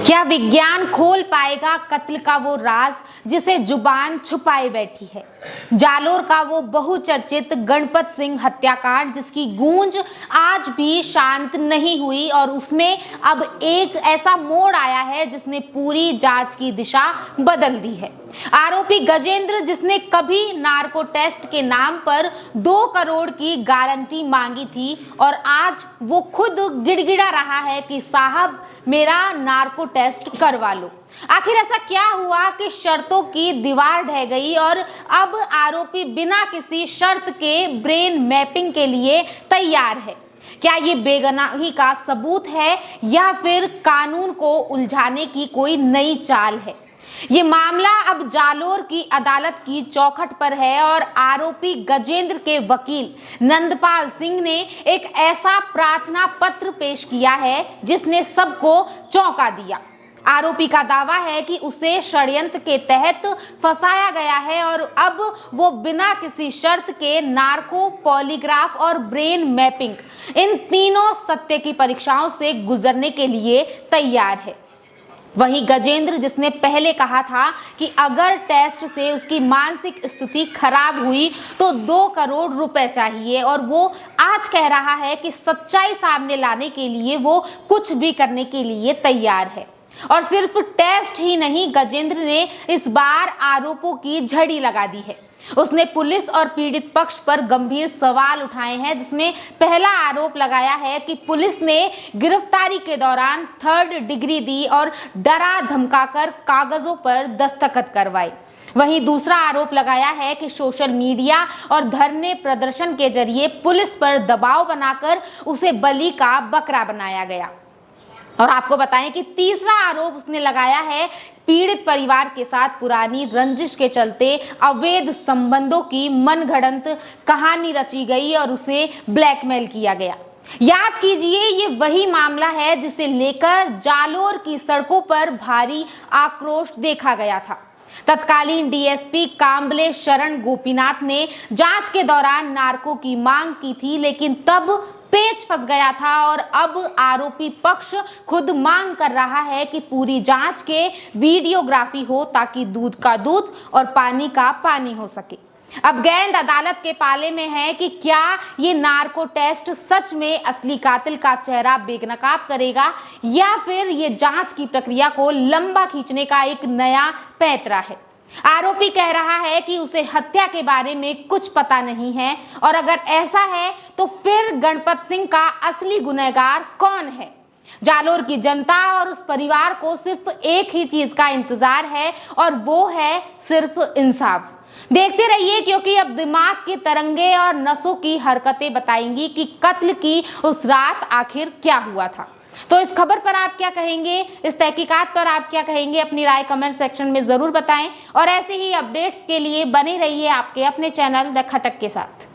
क्या विज्ञान खोल पाएगा कत्ल का वो राज जिसे जुबान छुपाए बैठी है। जालोर का वो बहुचर्चित गणपत सिंह हत्याकांड जिसकी गूंज आज भी शांत नहीं हुई और उसमें अब एक ऐसा मोड़ आया है जिसने पूरी जांच की दिशा बदल दी है। आरोपी गजेंद्र, जिसने कभी नार्को टेस्ट के नाम पर 2 करोड़ की गारंटी मांगी थी और आज वो खुद गिड़गिड़ा रहा है कि साहब मेरा नार्को टेस्ट करवा लो। आखिर ऐसा क्या हुआ कि शर्तों की दीवार ढह गई और अब आरोपी बिना किसी शर्त के ब्रेन मैपिंग के लिए तैयार है। क्या ये बेगुनाही का सबूत है या फिर कानून को उलझाने की कोई नई चाल है। ये मामला अब जालोर की अदालत की चौखट पर है और आरोपी गजेंद्र के वकील नंदपाल सिंह ने एक ऐसा प्रार्थना पत्र पेश किया है जिसने सबको चौंका दिया। आरोपी का दावा है कि उसे षड्यंत्र के तहत फंसाया गया है और अब वो बिना किसी शर्त के नार्को, पॉलीग्राफ और ब्रेन मैपिंग, इन तीनों सत्य की परीक्षाओं से गुजरने के लिए तैयार है। वहीं गजेंद्र, जिसने पहले कहा था कि अगर टेस्ट से उसकी मानसिक स्थिति खराब हुई तो 2 करोड़ रुपए चाहिए, और वो आज कह रहा है कि सच्चाई सामने लाने के लिए वो कुछ भी करने के लिए तैयार है। और सिर्फ टेस्ट ही नहीं, गजेंद्र ने इस बार आरोपों की झड़ी लगा दी है। उसने पुलिस और पीड़ित पक्ष पर गंभीर सवाल उठाए हैं, जिसमें पहला आरोप लगाया है कि पुलिस ने गिरफ्तारी के दौरान 3rd डिग्री दी और डरा धमकाकर कागजों पर दस्तखत करवाए। वहीं दूसरा आरोप लगाया है कि सोशल मीडिया और धरने प्रदर्शन के जरिए पुलिस पर दबाव बनाकर उसे बलि का बकरा बनाया गया। और आपको बताएं कि तीसरा आरोप उसने लगाया है पीड़ित परिवार के साथ पुरानी रंजिश के चलते अवैध संबंधों की मनगढ़ंत कहानी रची गई और उसे ब्लैकमेल किया गया। याद कीजिए, ये वही मामला है जिसे लेकर जालोर की सड़कों पर भारी आक्रोश देखा गया था। तत्कालीन डीएसपी कांबले शरण गोपीनाथ ने जांच के दौरान नार्को की मांग की थी, लेकिन तब पेच फंस गया था और अब आरोपी पक्ष खुद मांग कर रहा है कि पूरी जांच के वीडियोग्राफी हो ताकि दूध का दूध और पानी का पानी हो सके। अब गेंद अदालत के पाले में है कि क्या ये नार्को टेस्ट सच में असली कातिल का चेहरा बेनकाब करेगा या फिर ये जांच की प्रक्रिया को लंबा खींचने का एक नया पैंतरा है। आरोपी कह रहा है कि उसे हत्या के बारे में कुछ पता नहीं है, और अगर ऐसा है तो फिर गणपत सिंह का असली गुनहगार कौन है। जालोर की जनता और उस परिवार को सिर्फ एक ही चीज का इंतजार है और वो है सिर्फ इंसाफ। देखते रहिए, क्योंकि अब दिमाग की तरंगे और नसों की हरकतें बताएंगी कि कत्ल की उस रात आखिर क्या हुआ था। तो इस खबर पर आप क्या कहेंगे, इस तहकीकात पर आप क्या कहेंगे, अपनी राय कमेंट सेक्शन में जरूर बताएं और ऐसे ही अपडेट्स के लिए बने रहिए आपके अपने चैनल द खटक के साथ।